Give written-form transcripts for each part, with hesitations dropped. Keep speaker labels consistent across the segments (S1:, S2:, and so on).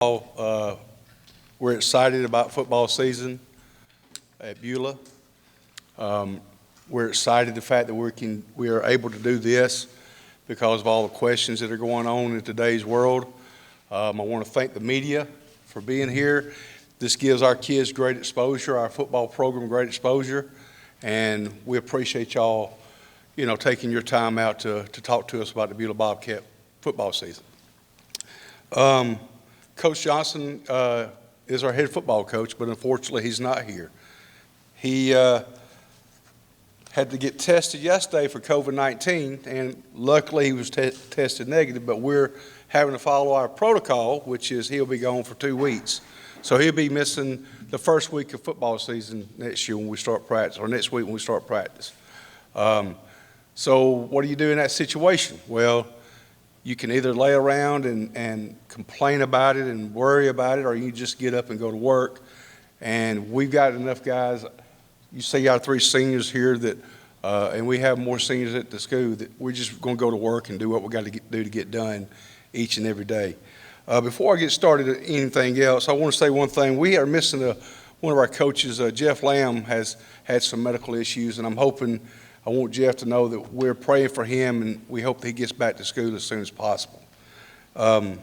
S1: We're excited about football season at Beulah. We're excited the fact that we are able to do this because of all the questions that are going on in today's world. I want to thank the media for being here. This gives our kids great exposure, our football program great exposure, and we appreciate y'all, taking your time out to talk to us about the Beulah Bobcat football season. Coach Johnson is our head football coach, but unfortunately he's not here. He had to get tested yesterday for COVID-19, and luckily he was tested negative, but we're having to follow our protocol, which is he'll be gone for 2 weeks. So he'll be missing the first week of football season next year when we start practice, or next week when we start practice. So what do you do in that situation? Well, you can either lay around and complain about it and worry about it, or you just get up and go to work. And we've got enough guys. You see our 3 seniors here that, and we have more seniors at the school, that we're just going to go to work and do what we got to do to get done each and every day. Before I get started at anything else, I want to say one thing. We are missing one of our coaches. Jeff Lamb has had some medical issues, and I want Jeff to know that we're praying for him, and we hope that he gets back to school as soon as possible. Got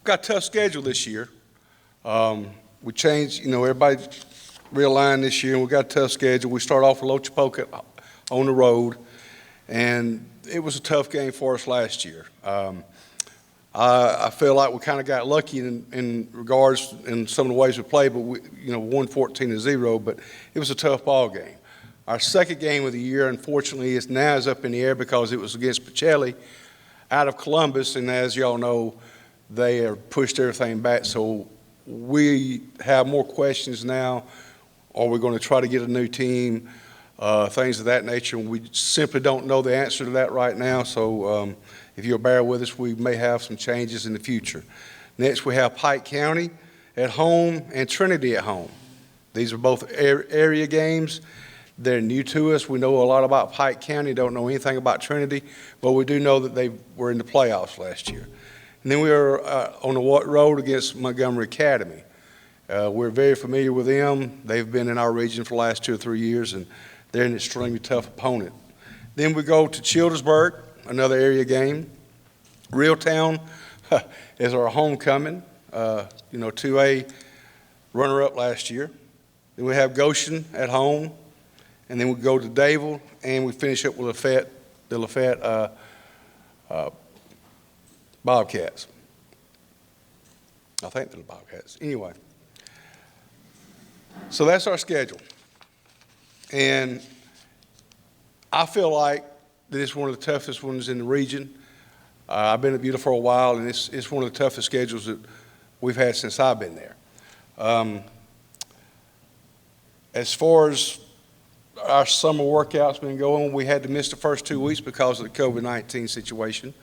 S1: a tough schedule this year. We changed, everybody realigned this year, and we got a tough schedule. We start off with Opelika on the road, and it was a tough game for us last year. I feel like we kind of got lucky in regards in some of the ways we played, but we, won 14-0, but it was a tough ball game. Our second game of the year, unfortunately, is up in the air because it was against Pacelli out of Columbus, and as y'all know, they have pushed everything back. So we have more questions now. Are we going to try to get a new team? Things of that nature. We simply don't know the answer to that right now. So if you'll bear with us, we may have some changes in the future. Next, we have Pike County at home and Trinity at home. These are both area games. They're new to us. We know a lot about Pike County, don't know anything about Trinity, but we do know that they were in the playoffs last year. And then we are on the road against Montgomery Academy. We're very familiar with them. They've been in our region for the last 2 or 3 years, and they're an extremely tough opponent. Then we go to Childersburg, another area game. Reeltown is our homecoming, 2A runner-up last year. Then we have Goshen at home. And then we go to Dayville, and we finish up with the Lafayette Bobcats. I think they're the Bobcats. Anyway, so that's our schedule. And I feel like that it's one of the toughest ones in the region. I've been at Beulah for a while, and it's one of the toughest schedules that we've had since I've been there. As far as our summer workout's been going, we had to miss the first 2 weeks because of the COVID-19 situation.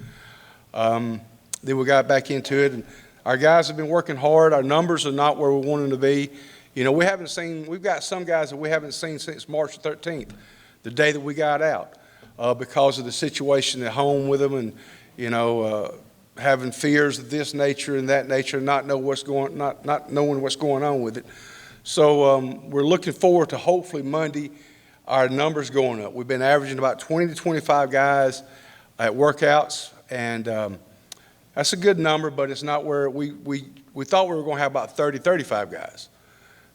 S1: Then we got back into it, and our guys have been working hard. Our numbers are not where we want them to be. We've got some guys that we haven't seen since March 13th, the day that we got out, because of the situation at home with them, and having fears of this nature and that nature, not knowing what's going on with it. So we're looking forward to hopefully Monday our numbers going up. We've been averaging about 20 to 25 guys at workouts, and that's a good number, but it's not where we thought we were going to have about 30, 35 guys.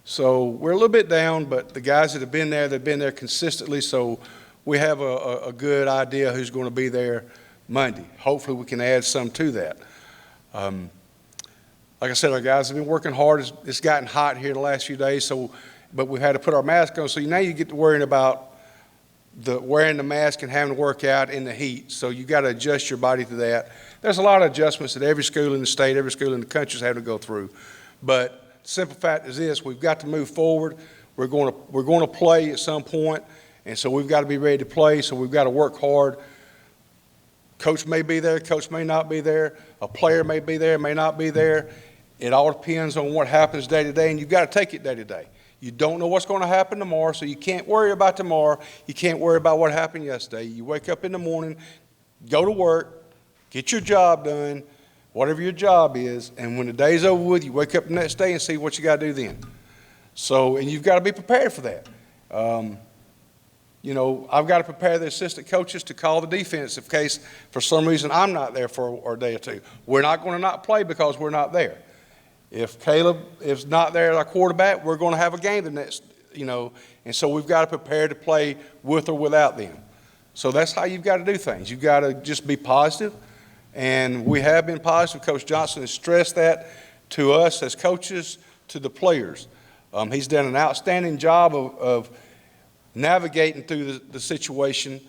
S1: So we're a little bit down, but the guys that have been there, they've been there consistently, so we have a good idea who's going to be there Monday. Hopefully we can add some to that. Like I said, our guys have been working hard. It's gotten hot here the last few days, but we've had to put our mask on. So now you get to worrying about wearing the mask and having to work out in the heat. So you got to adjust your body to that. There's a lot of adjustments that every school in the state, every school in the country is having to go through. But the simple fact is this: we've got to move forward. We're going to play at some point, and so we've got to be ready to play. So we've got to work hard. Coach may be there, coach may not be there. A player may be there, may not be there. It all depends on what happens day to day, and you've got to take it day to day. You don't know what's going to happen tomorrow, so you can't worry about tomorrow. You can't worry about what happened yesterday. You wake up in the morning, go to work, get your job done. whatever your job is, and when the day's over with, you wake up the next day and see what you got to do then. So, and you've got to be prepared for that. You know, I've got to prepare the assistant coaches to call the defense in case for some reason I'm not there for a day or two. We're not going to not play because we're not there. If Caleb is not there as our quarterback, we're going to have a game the next, you know, and so we've got to prepare to play with or without them. So that's how you've got to do things. You've got to just be positive, and we have been positive. Coach Johnson has stressed that to us as coaches, to the players. He's done an outstanding job of navigating through the situation.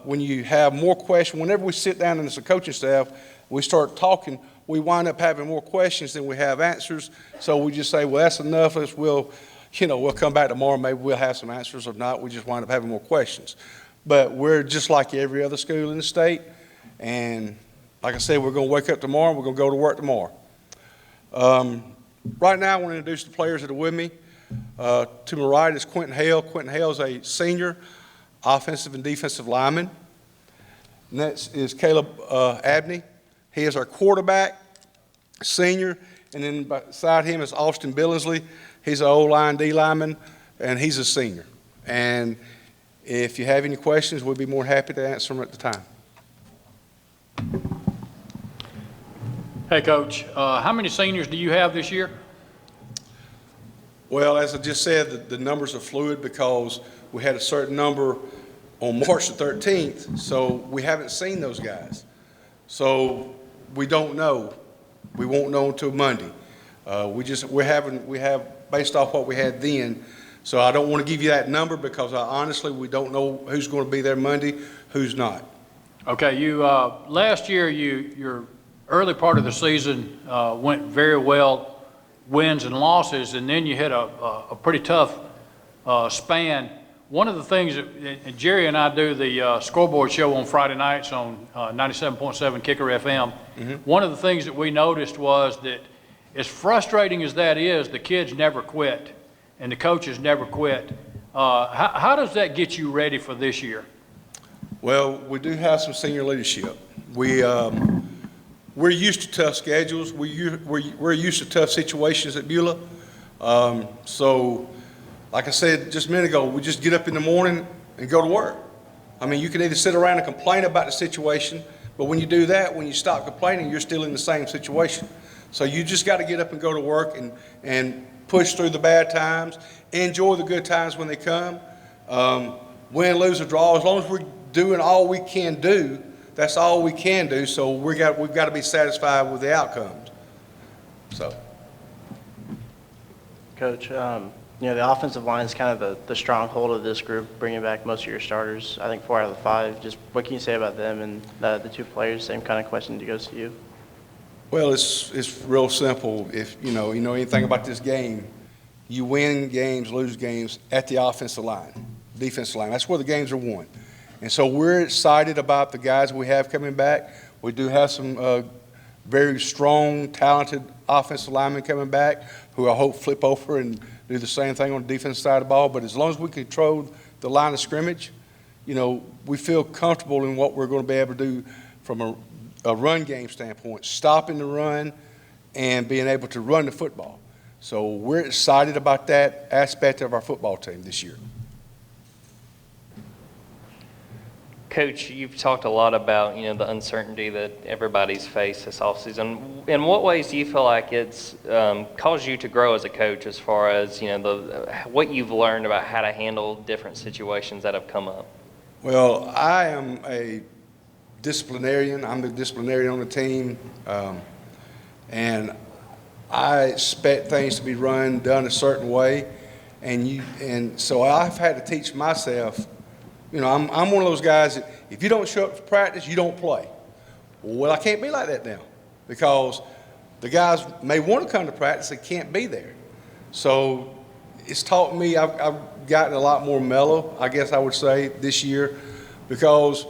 S1: When you have more questions, whenever we sit down as a coaching staff, we start talking, we wind up having more questions than we have answers. So we just say, well, that's enough. We'll come back tomorrow. Maybe we'll have some answers. If not, we just wind up having more questions. But we're just like every other school in the state. And like I said, we're going to wake up tomorrow. We're going to go to work tomorrow. Right now, I want to introduce the players that are with me. To my right is Quentin Hale. Quentin Hale is a senior offensive and defensive lineman. Next is Caleb Abney. He is our quarterback, senior. And then beside him is Austin Billingsley. He's an O-line, D-lineman, and he's a senior. And if you have any questions, we'll be more happy to answer them at the time.
S2: Hey, Coach, how many seniors do you have this year?
S1: Well, as I just said, the numbers are fluid because we had a certain number on March the 13th, so we haven't seen those guys. So we don't know. We won't know until Monday. We have based off what we had then. So I don't want to give you that number because honestly, we don't know who's going to be there Monday, who's not. Okay,
S2: last year, your early part of the season went very well, wins and losses, and then you hit a pretty tough span. One of the things that Jerry and I do the scoreboard show on Friday nights on 97.7 Kicker FM. Mm-hmm. One of the things that we noticed was that as frustrating as that is, the kids never quit and the coaches never quit. How does that get you ready for this year?
S1: Well, we do have some senior leadership. We're used to tough schedules. We're used to tough situations at Beulah. So, like I said just a minute ago, we just get up in the morning and go to work. I mean, you can either sit around and complain about the situation, but when you do that, when you stop complaining, you're still in the same situation. So you just got to get up and go to work and push through the bad times, enjoy the good times when they come, win, lose, or draw. As long as we're doing all we can do, that's all we can do. So we've got to be satisfied with the outcomes. So,
S3: Coach, the offensive line is kind of the stronghold of this group, bringing back most of your starters. I think 4 out of the 5. Just what can you say about them and the 2 players? Same kind of question goes to you.
S1: Well, it's real simple. If you know anything about this game, you win games, lose games at the offensive line, defensive line. That's where the games are won. And so we're excited about the guys we have coming back. We do have some very strong, talented offensive linemen coming back who I hope flip over and do the same thing on the defensive side of the ball. But as long as we control the line of scrimmage, we feel comfortable in what we're going to be able to do from a run game standpoint, stopping the run and being able to run the football. So we're excited about that aspect of our football team this year.
S4: Coach, you've talked a lot about, the uncertainty that everybody's faced this offseason. In what ways do you feel like it's caused you to grow as a coach as far as, what you've learned about how to handle different situations that have come up?
S1: Well, I am a disciplinarian. I'm the disciplinarian on the team. And I expect things to be done a certain way. And so I've had to teach myself, I'm one of those guys that if you don't show up for practice, you don't play. Well, I can't be like that now because the guys may want to come to practice, they can't be there. So it's taught me, I've gotten a lot more mellow, I guess I would say, this year because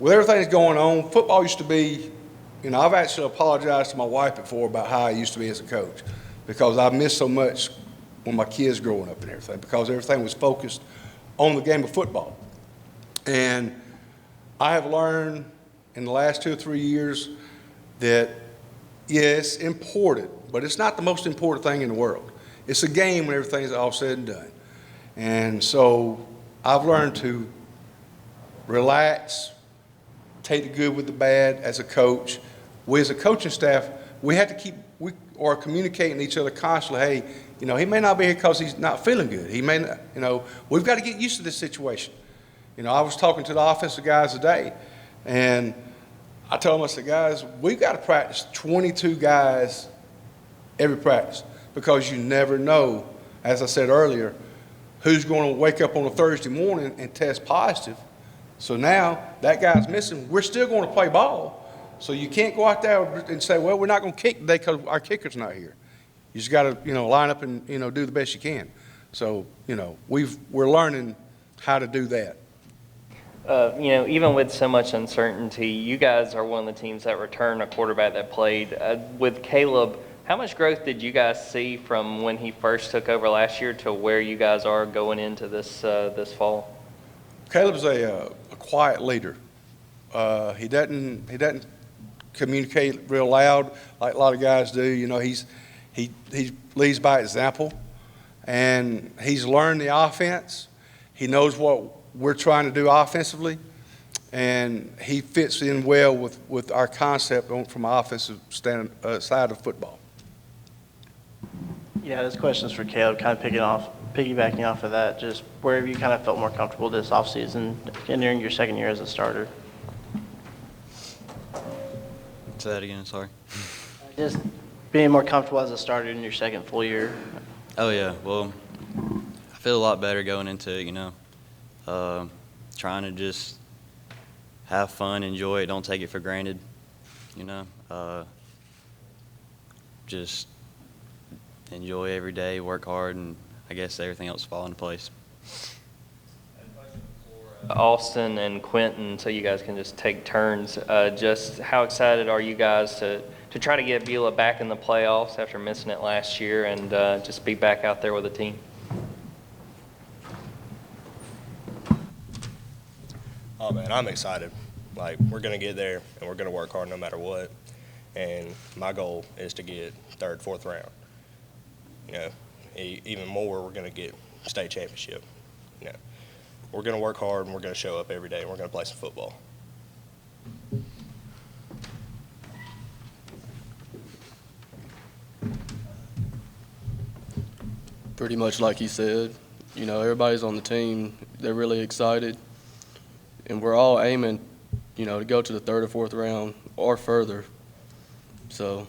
S1: with everything that's going on, football used to be, I've actually apologized to my wife before about how I used to be as a coach because I missed so much when my kids growing up and everything because everything was focused on the game of football. And I have learned in the last 2 or 3 years that Yeah, it's important, but it's not the most important thing in the world. It's a game when everything's all said and done. And so I've learned to relax, take the good with the bad as a coach. We as a coaching staff, we have to we are communicating to each other constantly. Hey, he may not be here because he's not feeling good. He may not, we've got to get used to this situation. I was talking to the offensive guys today, and I told them, I said, guys, we've got to practice 22 guys every practice because you never know, as I said earlier, who's going to wake up on a Thursday morning and test positive. So now that guy's missing. We're still going to play ball. So you can't go out there and say, well, we're not going to kick today because our kicker's not here. You just got to, line up and, do the best you can. So, we're learning how to do that.
S4: Even with so much uncertainty, you guys are one of the teams that returned a quarterback that played. With Caleb, how much growth did you guys see from when he first took over last year to where you guys are going into this fall?
S1: Caleb's a quiet leader. He doesn't communicate real loud like a lot of guys do. He leads by example, and he's learned the offense. He knows what we're trying to do offensively, and he fits in well with our concept from an offensive side of football.
S3: Yeah, this question's for Caleb, kind of piggybacking off of that, just where have you kind of felt more comfortable this offseason entering your second year as a starter?
S5: Say that again, sorry.
S3: Just being more comfortable as a starter in your second full year.
S5: Oh, yeah. Well, I feel a lot better going into it, trying to just have fun, enjoy it, don't take it for granted, just enjoy every day, work hard, and I guess everything else fall into place.
S4: Austin and Quentin, so you guys can just take turns. Just how excited are you guys to try to get Beulah back in the playoffs after missing it last year and just be back out there with the team?
S6: Oh, man, I'm excited. We're going to get there, and we're going to work hard no matter what. And my goal is to get third, fourth round. Even more, we're going to get state championship. We're going to work hard, and we're going to show up every day, and we're going to play some football.
S7: Pretty much like he said, everybody's on the team. They're really excited, and we're all aiming, to go to the third or fourth round or further. So